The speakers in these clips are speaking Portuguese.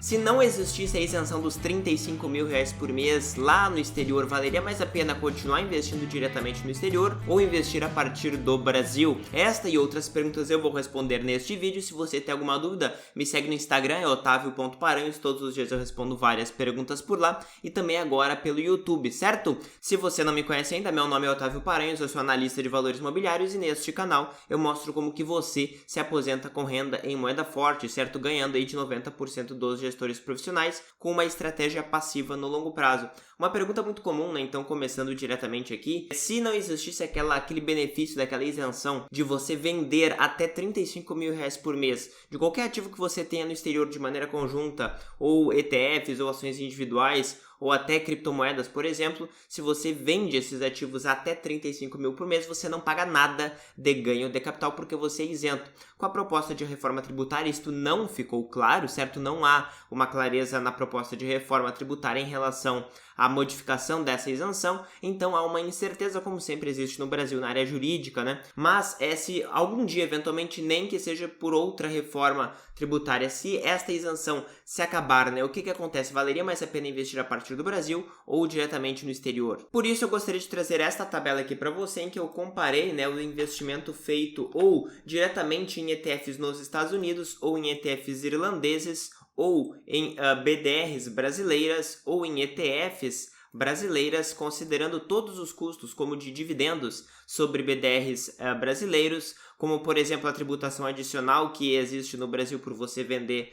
Se não existisse a isenção dos R$35 mil por mês lá no exterior, valeria mais a pena continuar investindo diretamente no exterior ou investir a partir do Brasil? Esta e outras perguntas eu vou responder neste vídeo. Se você tem alguma dúvida, me segue no Instagram, é otavio.paranhos. Todos os dias eu respondo várias perguntas por lá e também agora pelo YouTube, certo? Se você não me conhece ainda, meu nome é Otávio Paranhos, eu sou analista de valores imobiliários e neste canal eu mostro como que você se aposenta com renda em moeda forte, certo? Ganhando aí de 90% dos gestores profissionais com uma estratégia passiva no longo prazo. Uma pergunta muito comum, né? Então, começando diretamente aqui, se não existisse aquele benefício daquela isenção de você vender até R$35 mil por mês de qualquer ativo que você tenha no exterior de maneira conjunta, ou ETFs ou ações individuais, ou até criptomoedas, por exemplo, se você vende esses ativos até 35 mil por mês, você não paga nada de ganho de capital porque você é isento. Com a proposta de reforma tributária, isto não ficou claro, certo? Não há uma clareza na proposta de reforma tributária em relação à modificação dessa isenção, então há uma incerteza, como sempre existe no Brasil na área jurídica, né? Mas se algum dia, eventualmente, nem que seja por outra reforma tributária, se esta isenção se acabar, né? O que acontece? Valeria mais a pena investir a partir do Brasil ou diretamente no exterior? Por isso eu gostaria de trazer esta tabela aqui para você, em que eu comparei, né, o investimento feito ou diretamente em ETFs nos Estados Unidos ou em ETFs irlandeses ou em BDRs brasileiras ou em ETFs brasileiras, considerando todos os custos, como de dividendos sobre BDRs brasileiros, como, por exemplo, a tributação adicional que existe no Brasil por você vender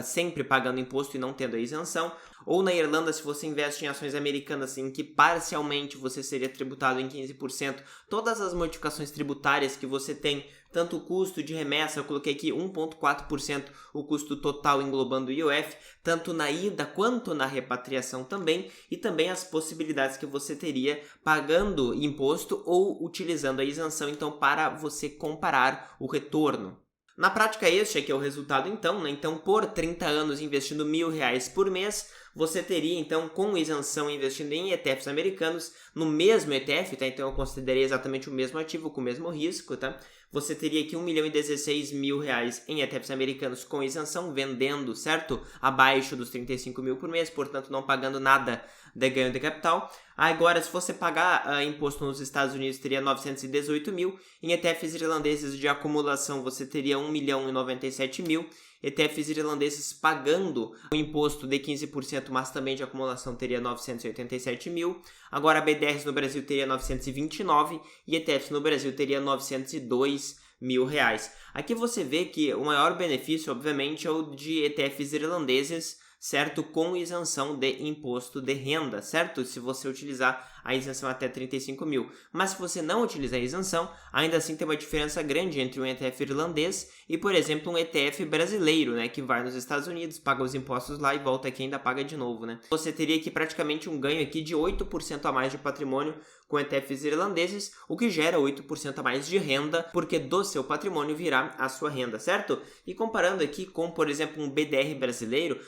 sempre pagando imposto e não tendo a isenção, ou na Irlanda, se você investe em ações americanas em que parcialmente você seria tributado em 15%, todas as modificações tributárias que você tem, tanto o custo de remessa, eu coloquei aqui 1,4% o custo total englobando o IOF, tanto na ida quanto na repatriação também, e também as possibilidades que você teria pagando imposto ou utilizando a isenção, então, para você comparar o retorno. Na prática, este aqui é o resultado, então, né? Então, por 30 anos investindo R$1.000 por mês, você teria, então, com isenção investindo em ETFs americanos, no mesmo ETF, tá? Então, eu considerei exatamente o mesmo ativo, com o mesmo risco, tá? Você teria aqui R$1.016.000 em ETFs americanos com isenção, vendendo, certo? Abaixo dos 35 mil por mês, portanto, não pagando nada de ganho de capital. Agora, se você pagar imposto nos Estados Unidos, teria 918 mil. Em ETFs irlandeses de acumulação, você teria 1.097.000. ETFs irlandeses pagando o imposto de 15%, mas também de acumulação, teria 987 mil. Agora, BDRs no Brasil teria 929 e ETFs no Brasil teria 902 mil reais. Aqui você vê que o maior benefício, obviamente, é o de ETFs irlandeses, certo? Com isenção de imposto de renda, certo? Se você utilizar a isenção até 35 mil. Mas se você não utilizar a isenção, ainda assim tem uma diferença grande entre um ETF irlandês e, por exemplo, um ETF brasileiro, né? Que vai nos Estados Unidos, paga os impostos lá e volta aqui e ainda paga de novo, né? Você teria aqui praticamente um ganho aqui de 8% a mais de patrimônio com ETFs irlandeses, o que gera 8% a mais de renda, porque do seu patrimônio virá a sua renda, certo? E comparando aqui com, por exemplo, um BDR brasileiro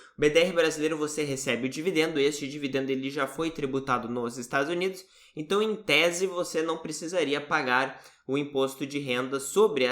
você recebe o dividendo, este dividendo ele já foi tributado nos Estados Unidos, então em tese você não precisaria pagar o imposto de renda sobre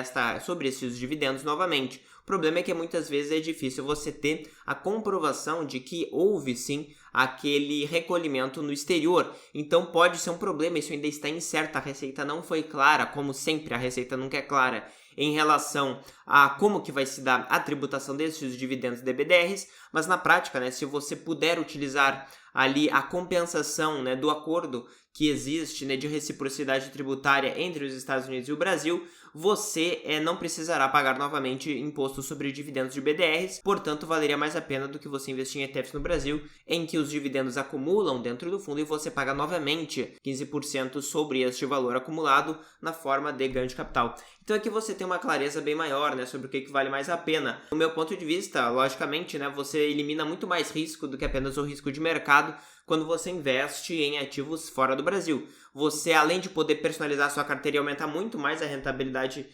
esses dividendos novamente. O problema é que muitas vezes é difícil você ter a comprovação de que houve sim aquele recolhimento no exterior. Então pode ser um problema, isso ainda está incerto, a receita não foi clara, como sempre a receita nunca é clara em relação a como que vai se dar a tributação desses dividendos de BDRs, mas na prática, né, se você puder utilizar ali a compensação, né, do acordo que existe, né, de reciprocidade tributária entre os Estados Unidos e o Brasil, você não precisará pagar novamente imposto sobre dividendos de BDRs, portanto valeria mais a pena do que você investir em ETFs no Brasil, em que os dividendos acumulam dentro do fundo e você paga novamente 15% sobre este valor acumulado na forma de ganho de capital. Então aqui você tem uma clareza bem maior, né, sobre o que vale mais a pena. Do meu ponto de vista, logicamente, né, você elimina muito mais risco do que apenas o risco de mercado quando você investe em ativos fora do Brasil. Você, além de poder personalizar sua carteira e aumentar muito mais a rentabilidade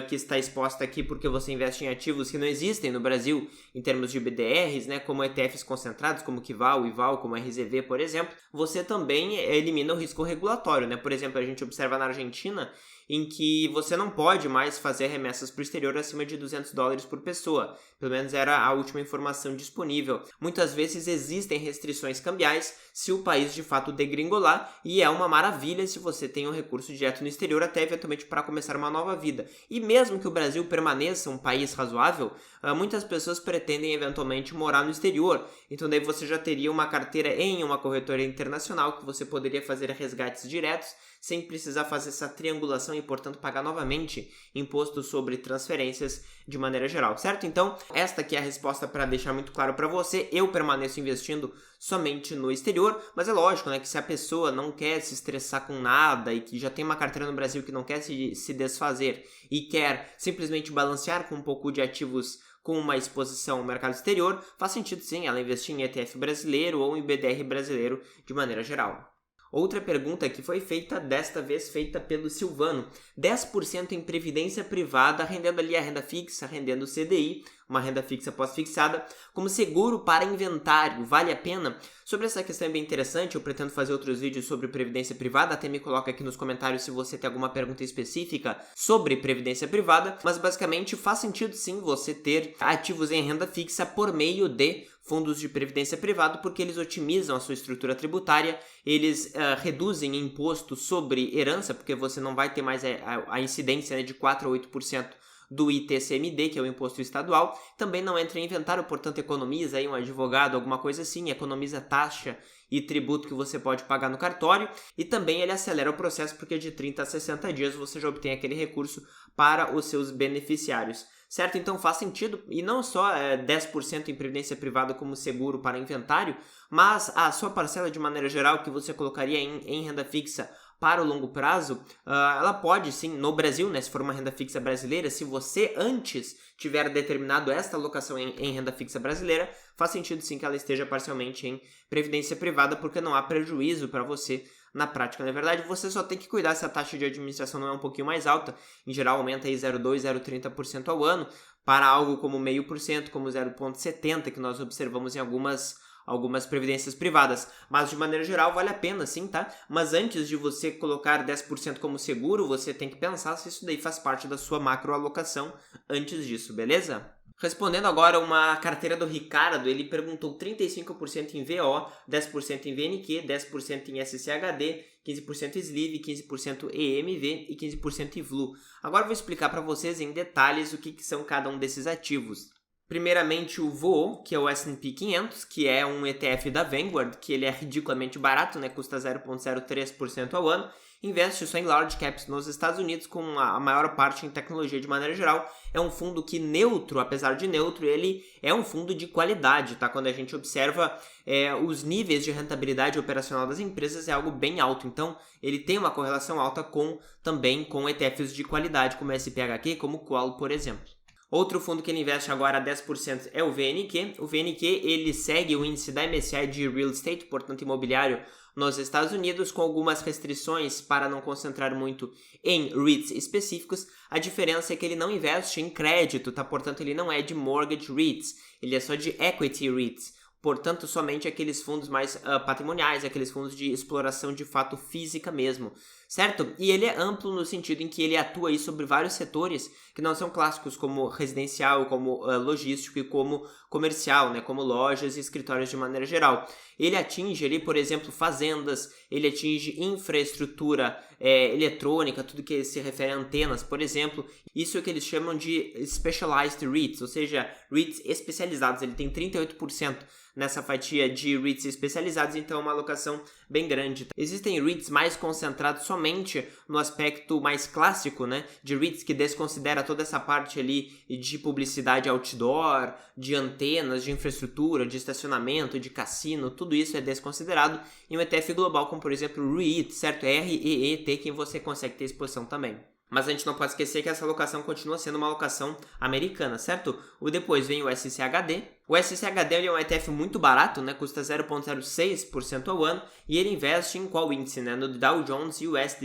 que está exposta aqui porque você investe em ativos que não existem no Brasil em termos de BDRs, né, como ETFs concentrados, como Kival, IVAL, como RZV, por exemplo, você também elimina o risco regulatório, né? Por exemplo, a gente observa na Argentina em que você não pode mais fazer remessas para o exterior acima de $200 por pessoa. Pelo menos era a última informação disponível. Muitas vezes existem restrições cambiais se o país de fato degringolar, e é uma maravilha se você tem um recurso direto no exterior, até eventualmente para começar uma nova vida. E mesmo que o Brasil permaneça um país razoável, muitas pessoas pretendem eventualmente morar no exterior. Então daí você já teria uma carteira em uma corretora internacional que você poderia fazer resgates diretos sem precisar fazer essa triangulação e, portanto, pagar novamente imposto sobre transferências de maneira geral, certo? Então, esta aqui é a resposta para deixar muito claro para você. Eu permaneço investindo somente no exterior, mas é lógico, né, que se a pessoa não quer se estressar com nada e que já tem uma carteira no Brasil que não quer se desfazer e quer simplesmente balancear com um pouco de ativos com uma exposição ao mercado exterior, faz sentido sim ela investir em ETF brasileiro ou em BDR brasileiro de maneira geral. Outra pergunta que foi feita, desta vez feita pelo Silvano: 10% em previdência privada, rendendo ali a renda fixa, rendendo o CDI, uma renda fixa pós-fixada, como seguro para inventário, vale a pena? Sobre essa questão é bem interessante, eu pretendo fazer outros vídeos sobre previdência privada, até me coloca aqui nos comentários se você tem alguma pergunta específica sobre previdência privada, mas basicamente faz sentido sim você ter ativos em renda fixa por meio de fundos de previdência privada, porque eles otimizam a sua estrutura tributária, eles reduzem imposto sobre herança, porque você não vai ter mais a incidência, né, de 4 a 8% do ITCMD, que é o imposto estadual. Também não entra em inventário, portanto economiza aí um advogado, alguma coisa assim, economiza taxa e tributo que você pode pagar no cartório, e também ele acelera o processo porque de 30 a 60 dias você já obtém aquele recurso para os seus beneficiários. Certo? Então faz sentido, e não só 10% em previdência privada como seguro para inventário, mas a sua parcela de maneira geral que você colocaria em renda fixa para o longo prazo, ela pode sim, no Brasil, né, se for uma renda fixa brasileira, se você antes tiver determinado esta alocação em renda fixa brasileira, faz sentido sim que ela esteja parcialmente em previdência privada, porque não há prejuízo para você na prática. Na verdade, você só tem que cuidar se a taxa de administração não é um pouquinho mais alta. Em geral, aumenta aí 0,2%, 0,30% ao ano, para algo como 0,5%, como 0,70%, que nós observamos em algumas previdências privadas. Mas, de maneira geral, vale a pena, sim, tá? Mas antes de você colocar 10% como seguro, você tem que pensar se isso daí faz parte da sua macroalocação antes disso, beleza? Respondendo agora uma carteira do Ricardo, ele perguntou 35% em VO, 10% em VNQ, 10% em SCHD, 15% Sleeve, 15% EMV e 15% IVLU. Agora eu vou explicar para vocês em detalhes o que são cada um desses ativos. Primeiramente o VOO, que é o S&P 500, que é um ETF da Vanguard, que ele é ridiculamente barato, né? Custa 0,03% ao ano. Investe só em large caps nos Estados Unidos, com a maior parte em tecnologia de maneira geral. É um fundo que neutro, apesar de neutro, ele é um fundo de qualidade, tá? Quando a gente observa os níveis de rentabilidade operacional das empresas, é algo bem alto. Então, ele tem uma correlação alta também com ETFs de qualidade, como SPHQ, como o Qual, por exemplo. Outro fundo que ele investe agora a 10% é o VNQ. O VNQ ele segue o índice da MSCI de Real Estate, portanto imobiliário, nos Estados Unidos, com algumas restrições para não concentrar muito em REITs específicos. A diferença é que ele não investe em crédito, tá? Portanto, ele não é de mortgage REITs, ele é só de equity REITs. Portanto, somente aqueles fundos mais patrimoniais, aqueles fundos de exploração de fato física mesmo, certo? E ele é amplo no sentido em que ele atua aí sobre vários setores que não são clássicos, como residencial, como logístico e como comercial, né? Como lojas e escritórios de maneira geral. Ele atinge ali, por exemplo, fazendas, ele atinge infraestrutura eletrônica, tudo que se refere a antenas, por exemplo. Isso é o que eles chamam de Specialized REITs, ou seja, REITs especializados. Ele tem 38% nessa fatia de REITs especializados, então é uma alocação bem grande. Existem REITs mais concentrados somente no aspecto mais clássico, né, de REITs que desconsidera toda essa parte ali de publicidade outdoor, de antenas, de infraestrutura, de estacionamento, de cassino, tudo isso é desconsiderado em um ETF global, como por exemplo o REIT, certo? REET, que você consegue ter exposição também. Mas a gente não pode esquecer que essa alocação continua sendo uma alocação americana, certo? Depois vem o SCHD. O SCHD é um ETF muito barato, né? Custa 0,06% ao ano, e ele investe em qual índice, né? No Dow Jones US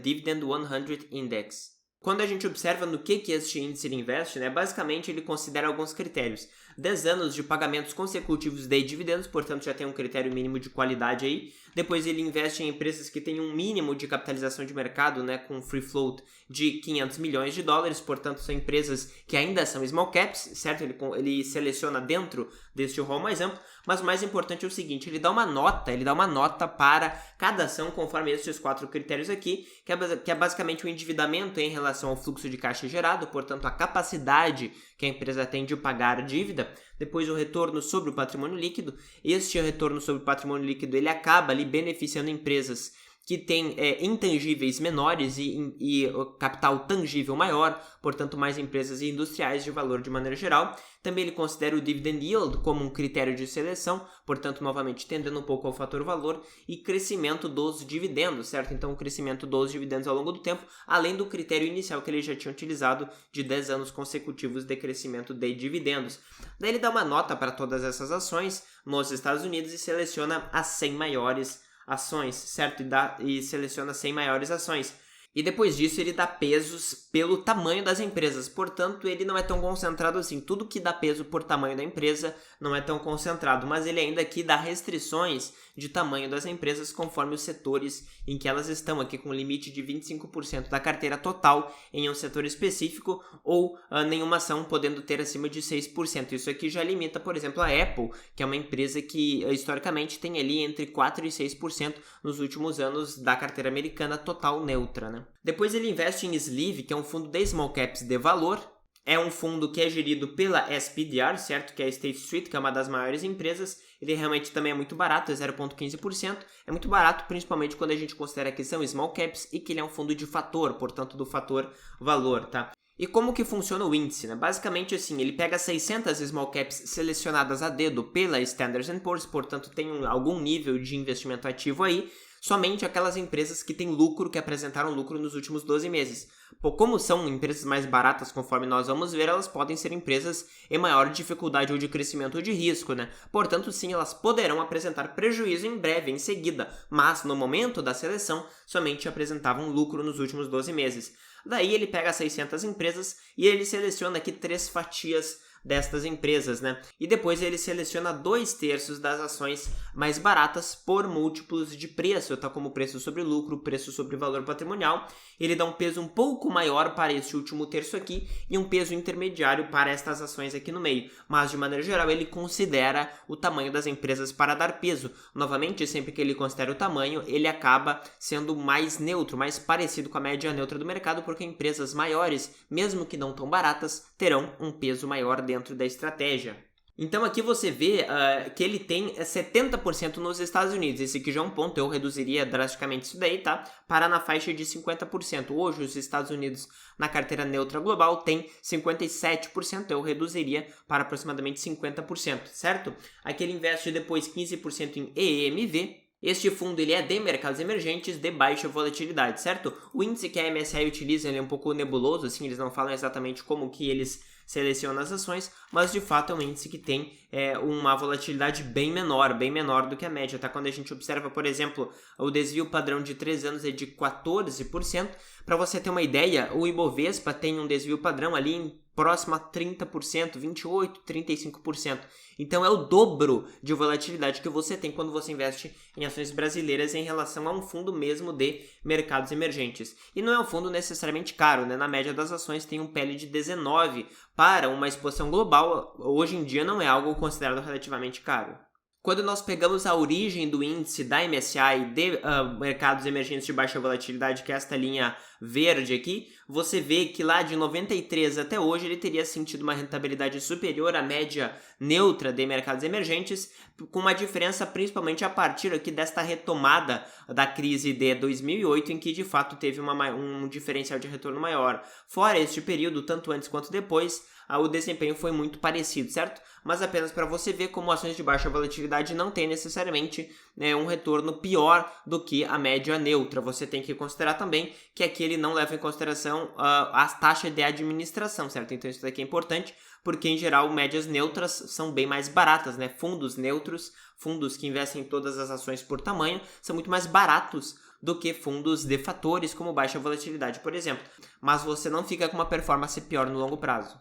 Dividend 100 Index. Quando a gente observa no que este índice ele investe, né, basicamente ele considera alguns critérios. 10 anos de pagamentos consecutivos de dividendos, portanto já tem um critério mínimo de qualidade aí. Depois ele investe em empresas que têm um mínimo de capitalização de mercado, né, com free float de 500 milhões de dólares, portanto são empresas que ainda são small caps, certo? Ele seleciona dentro deste rol mais amplo, mas o mais importante é o seguinte, ele dá uma nota para cada ação conforme esses 4 critérios aqui, que é basicamente o endividamento em relação ao fluxo de caixa gerado, portanto a capacidade que a empresa tem de pagar dívida. Depois o retorno sobre o patrimônio líquido. Este retorno sobre o patrimônio líquido ele acaba ali beneficiando empresas que têm intangíveis menores e capital tangível maior, portanto mais empresas industriais de valor de maneira geral. Também ele considera o dividend yield como um critério de seleção, portanto novamente tendendo um pouco ao fator valor e crescimento dos dividendos, certo? Então o crescimento dos dividendos ao longo do tempo, além do critério inicial que ele já tinha utilizado de 10 anos consecutivos de crescimento de dividendos. Daí ele dá uma nota para todas essas ações nos Estados Unidos e seleciona as 100 maiores ações, certo? E seleciona 100 maiores ações. E depois disso ele dá pesos pelo tamanho das empresas, portanto ele não é tão concentrado assim. Tudo que dá peso por tamanho da empresa não é tão concentrado, mas ele ainda aqui dá restrições de tamanho das empresas conforme os setores em que elas estão, aqui com limite de 25% da carteira total em um setor específico ou nenhuma ação podendo ter acima de 6%. Isso aqui já limita, por exemplo, a Apple, que é uma empresa que historicamente tem ali entre 4% e 6% nos últimos anos da carteira americana total neutra, né? Depois ele investe em Sleeve, que é um fundo de small caps de valor. É um fundo que é gerido pela SPDR, certo? Que é a State Street, que é uma das maiores empresas. Ele realmente também é muito barato, é 0,15%. É muito barato, principalmente quando a gente considera que são small caps e que ele é um fundo de fator, portanto do fator valor, tá? E como que funciona o índice, né? Basicamente assim, ele pega 600 small caps selecionadas a dedo pela Standard & Poor's, portanto tem algum nível de investimento ativo aí, somente aquelas empresas que têm lucro, que apresentaram lucro nos últimos 12 meses. Como são empresas mais baratas, conforme nós vamos ver, elas podem ser empresas em maior dificuldade ou de crescimento ou de risco, né? Portanto, sim, elas poderão apresentar prejuízo em breve, em seguida, mas no momento da seleção, somente apresentavam lucro nos últimos 12 meses. Daí ele pega 600 empresas e ele seleciona aqui 3 fatias destas empresas, né? E depois ele seleciona 2/3 das ações mais baratas por múltiplos de preço, tá? Como preço sobre lucro, preço sobre valor patrimonial. Ele dá um peso um pouco maior para este último terço aqui e um peso intermediário para estas ações aqui no meio. Mas, de maneira geral, ele considera o tamanho das empresas para dar peso. Novamente, sempre que ele considera o tamanho, ele acaba sendo mais neutro, mais parecido com a média neutra do mercado, porque empresas maiores, mesmo que não tão baratas, terão um peso maior dentro da estratégia. Então aqui você vê que ele tem 70% nos Estados Unidos. Esse aqui já é um ponto, eu reduziria drasticamente isso daí, tá? Para na faixa de 50%. Hoje os Estados Unidos na carteira neutra global tem 57%, eu reduziria para aproximadamente 50%, certo? Aqui ele investe depois 15% em EMV. Este fundo ele é de mercados emergentes de baixa volatilidade, certo? O índice que a MSCI utiliza ele é um pouco nebuloso, assim, eles não falam exatamente como que eles selecionam as ações, mas de fato é um índice que tem uma volatilidade bem menor do que a média, tá? Quando a gente observa, por exemplo, o desvio padrão de 3 anos é de 14%. Para você ter uma ideia, o Ibovespa tem um desvio padrão ali em próximo a 30%, 28%, 35%. Então é o dobro de volatilidade que você tem quando você investe em ações brasileiras em relação a um fundo mesmo de mercados emergentes. E não é um fundo necessariamente caro, né? Na média das ações tem um PL de 19 para uma exposição global. Hoje em dia não é algo considerado relativamente caro. Quando nós pegamos a origem do índice da MSCI de mercados emergentes de baixa volatilidade, que é esta linha verde aqui, você vê que lá de 93 até hoje ele teria sentido uma rentabilidade superior à média neutra de mercados emergentes, com uma diferença principalmente a partir aqui desta retomada da crise de 2008, em que de fato teve um diferencial de retorno maior. Fora este período, tanto antes quanto depois, o desempenho foi muito parecido, certo? Mas apenas para você ver como ações de baixa volatilidade não têm necessariamente um retorno pior do que a média neutra. Você tem que considerar também que aqui ele não leva em consideração as taxas de administração, certo? Então isso daqui é importante porque em geral médias neutras são bem mais baratas, né? Fundos neutros, fundos que investem em todas as ações por tamanho, são muito mais baratos do que fundos de fatores como baixa volatilidade, por exemplo. Mas você não fica com uma performance pior no longo prazo.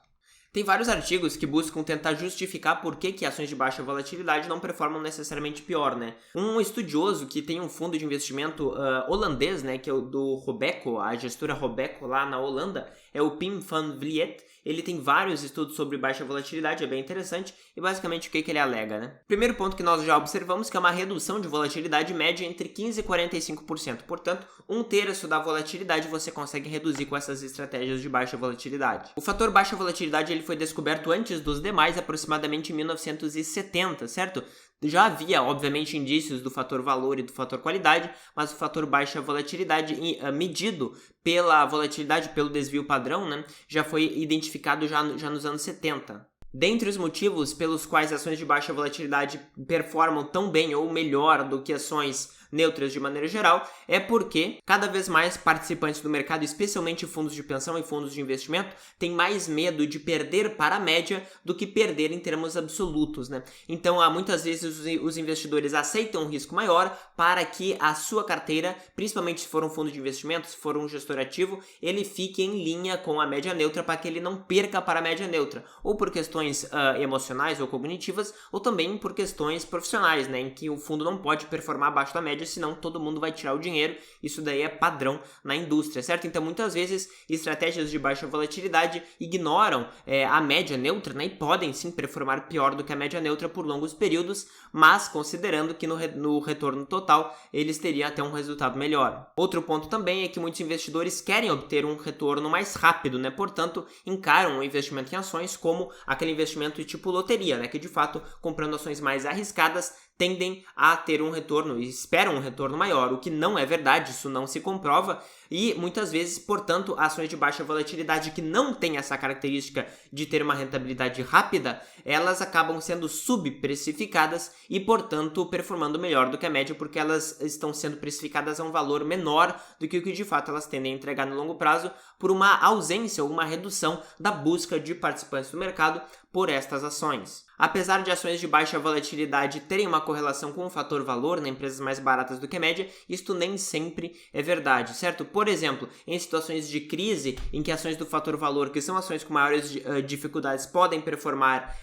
Tem vários artigos que buscam tentar justificar por que ações de baixa volatilidade não performam necessariamente pior, né? Um estudioso que tem um fundo de investimento holandês, né, que é o do Robeco, a gestora Robeco lá na Holanda, é o Pim van Vliet. Ele tem vários estudos sobre baixa volatilidade, é bem interessante, e basicamente o que ele alega, né? Primeiro ponto que nós já observamos que é uma redução de volatilidade média entre 15% e 45%. Portanto, 1/3 da volatilidade você consegue reduzir com essas estratégias de baixa volatilidade. O fator baixa volatilidade ele foi descoberto antes dos demais, aproximadamente em 1970, certo? Já havia, obviamente, indícios do fator valor e do fator qualidade, mas o fator baixa volatilidade medido pela volatilidade, pelo desvio padrão, né, já foi identificado já nos anos 70. Dentre os motivos pelos quais ações de baixa volatilidade performam tão bem ou melhor do que ações neutras de maneira geral, é porque cada vez mais participantes do mercado, especialmente fundos de pensão e fundos de investimento, têm mais medo de perder para a média do que perder em termos absolutos, né? Então, muitas vezes os investidores aceitam um risco maior para que a sua carteira, principalmente se for um fundo de investimento, se for um gestor ativo, ele fique em linha com a média neutra para que ele não perca para a média neutra, ou por questões emocionais ou cognitivas, ou também por questões profissionais, né, em que o fundo não pode performar abaixo da média, senão todo mundo vai tirar o dinheiro. Isso daí é padrão na indústria, certo? Então, muitas vezes, estratégias de baixa volatilidade ignoram a média neutra, né, e podem sim performar pior do que a média neutra por longos períodos, mas considerando que no retorno total eles teriam até um resultado melhor. Outro ponto também é que muitos investidores querem obter um retorno mais rápido, né? Portanto, encaram o investimento em ações como aquele investimento tipo loteria, né? Que de fato, comprando ações mais arriscadas, tendem a ter um retorno e esperam um retorno maior, o que não é verdade, isso não se comprova, e muitas vezes, portanto, ações de baixa volatilidade que não têm essa característica de ter uma rentabilidade rápida, elas acabam sendo subprecificadas e, portanto, performando melhor do que a média, porque elas estão sendo precificadas a um valor menor do que o que de fato elas tendem a entregar no longo prazo, por uma ausência ou uma redução da busca de participantes do mercado por estas ações. Apesar de ações de baixa volatilidade terem uma correlação com o fator valor, né, empresas mais baratas do que a média, isto nem sempre é verdade, certo? Por exemplo, em situações de crise, em que ações do fator valor, que são ações com maiores dificuldades, podem performar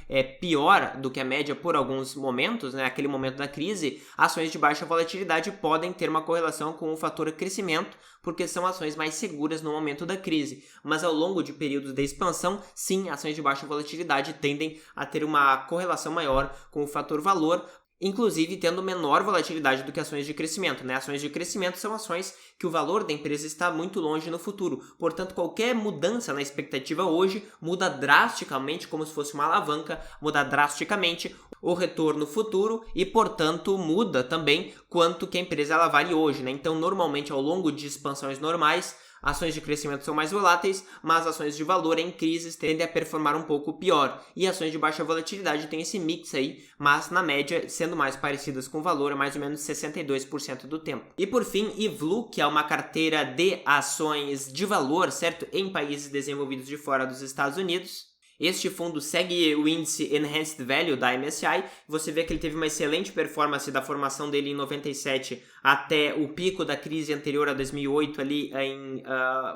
pior do que a média por alguns momentos, né, aquele momento da crise, ações de baixa volatilidade podem ter uma correlação com o fator crescimento, porque são ações mais seguras no momento da crise. Mas ao longo de períodos de expansão, sim, ações de baixa volatilidade tendem a ter uma correlação maior com o fator valor, inclusive tendo menor volatilidade do que ações de crescimento, né? Ações de crescimento são ações que o valor da empresa está muito longe no futuro. Portanto, qualquer mudança na expectativa hoje muda drasticamente, como se fosse uma alavanca, muda drasticamente o retorno futuro e, portanto, muda também quanto que a empresa ela vale hoje, né? Então, normalmente, ao longo de expansões normais, ações de crescimento são mais voláteis, mas ações de valor em crises tendem a performar um pouco pior. E ações de baixa volatilidade têm esse mix aí, mas na média, sendo mais parecidas com o valor, é mais ou menos 62% do tempo. E por fim, IVLU, que é uma carteira de ações de valor, certo? Em países desenvolvidos de fora dos Estados Unidos. Este fundo segue o índice Enhanced Value da MSCI. Você vê que ele teve uma excelente performance da formação dele em 97 até o pico da crise anterior a 2008, ali em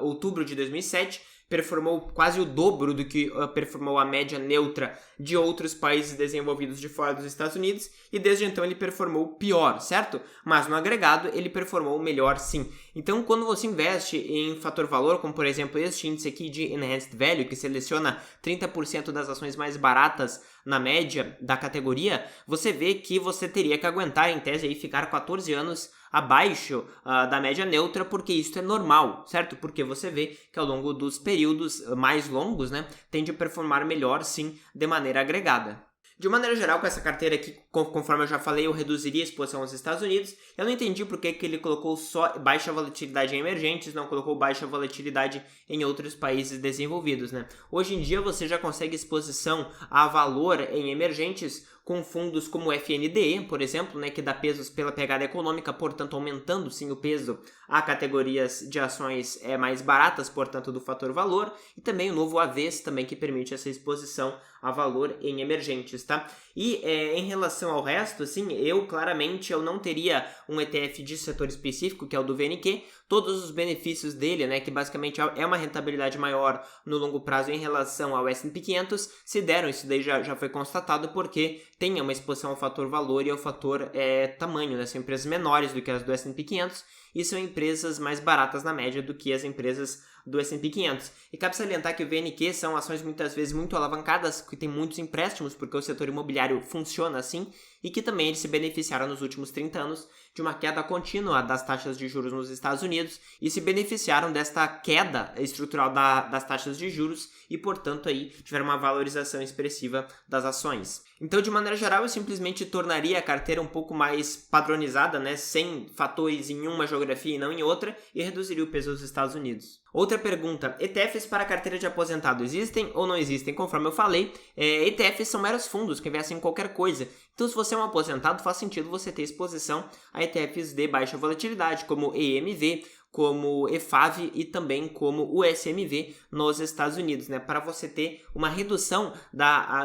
outubro de 2007. Performou quase o dobro do que performou a média neutra de outros países desenvolvidos de fora dos Estados Unidos, e desde então ele performou pior, certo? Mas no agregado ele performou melhor sim. Então, quando você investe em fator valor, como por exemplo este índice aqui de Enhanced Value, que seleciona 30% das ações mais baratas na média da categoria, você vê que você teria que aguentar, em tese, aí, ficar 14 anos abaixo da média neutra, porque isso é normal, certo? Porque você vê que ao longo dos períodos mais longos, né, tende a performar melhor, sim, de maneira agregada. De maneira geral, com essa carteira aqui, conforme eu já falei, eu reduziria a exposição aos Estados Unidos. Eu não entendi por que ele colocou só baixa volatilidade em emergentes, não colocou baixa volatilidade em outros países desenvolvidos, né? Hoje em dia você já consegue exposição a valor em emergentes com fundos como o FNDE, por exemplo, né, que dá pesos pela pegada econômica, portanto aumentando sim o peso a categorias de ações mais baratas, portanto do fator valor, e também o novo AVES, também que permite essa exposição a valor em emergentes, tá? E em relação ao resto, assim, claramente eu não teria um ETF de setor específico, que é o do VNQ. Todos os benefícios dele, né, que basicamente é uma rentabilidade maior no longo prazo em relação ao S&P 500, se deram, isso daí já foi constatado, porque tem uma exposição ao fator valor e ao fator tamanho, né? São empresas menores do que as do S&P 500 e são empresas mais baratas na média do que as empresas do S&P 500. E cabe salientar que o VNQ são ações muitas vezes muito alavancadas, que tem muitos empréstimos, porque o setor imobiliário funciona assim, e que também eles se beneficiaram nos últimos 30 anos de uma queda contínua das taxas de juros nos Estados Unidos e se beneficiaram desta queda estrutural das taxas de juros e, portanto, aí tiveram uma valorização expressiva das ações. Então, de maneira geral, eu simplesmente tornaria a carteira um pouco mais padronizada, né, sem fatores em uma geografia e não em outra, e reduziria o peso dos Estados Unidos. Outra pergunta, ETFs para a carteira de aposentado existem ou não existem? Conforme eu falei, ETFs são meros fundos que investem em qualquer coisa. Então, se você é um aposentado, faz sentido você ter exposição a ETFs de baixa volatilidade, como EMV, como EFAV e também como o SMV nos Estados Unidos, né? Para você ter uma redução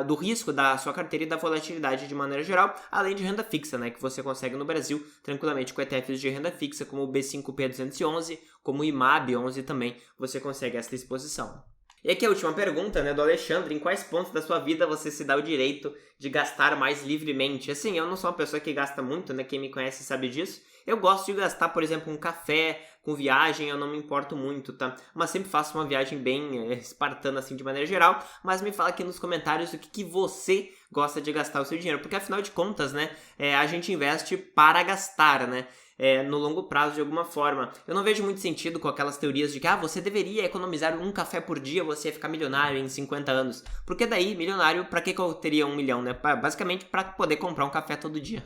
do risco da sua carteira e da volatilidade de maneira geral, além de renda fixa, né? Que você consegue no Brasil tranquilamente com ETFs de renda fixa, como o B5P211, como o IMAB11 também, você consegue essa exposição. E aqui a última pergunta, né, do Alexandre: em quais pontos da sua vida você se dá o direito de gastar mais livremente? Assim, eu não sou uma pessoa que gasta muito, né, quem me conhece sabe disso. Eu gosto de gastar, por exemplo, um café, com viagem, eu não me importo muito, tá? Mas sempre faço uma viagem bem espartana, assim, de maneira geral. Mas me fala aqui nos comentários o que você gosta de gastar o seu dinheiro. Porque, afinal de contas, né, a gente investe para gastar, né? No longo prazo, de alguma forma. Eu não vejo muito sentido com aquelas teorias de que você deveria economizar um café por dia, você ia ficar milionário em 50 anos. Porque daí, milionário, pra que eu teria 1 milhão, né? Basicamente, pra poder comprar um café todo dia.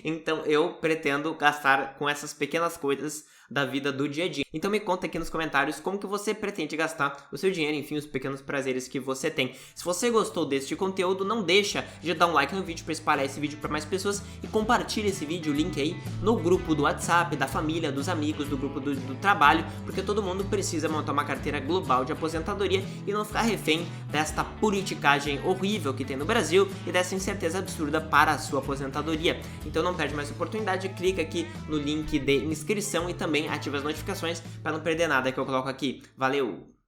Então, eu pretendo gastar com essas pequenas coisas da vida do dia a dia. Então me conta aqui nos comentários como que você pretende gastar o seu dinheiro, enfim, os pequenos prazeres que você tem. Se você gostou deste conteúdo, não deixa de dar um like no vídeo para espalhar esse vídeo para mais pessoas e compartilha esse vídeo, o link aí, no grupo do WhatsApp, da família, dos amigos, do grupo do trabalho, porque todo mundo precisa montar uma carteira global de aposentadoria e não ficar refém desta politicagem horrível que tem no Brasil e dessa incerteza absurda para a sua aposentadoria. Então não perde mais oportunidade, clica aqui no link de inscrição e também ativa as notificações para não perder nada que eu coloco aqui. Valeu!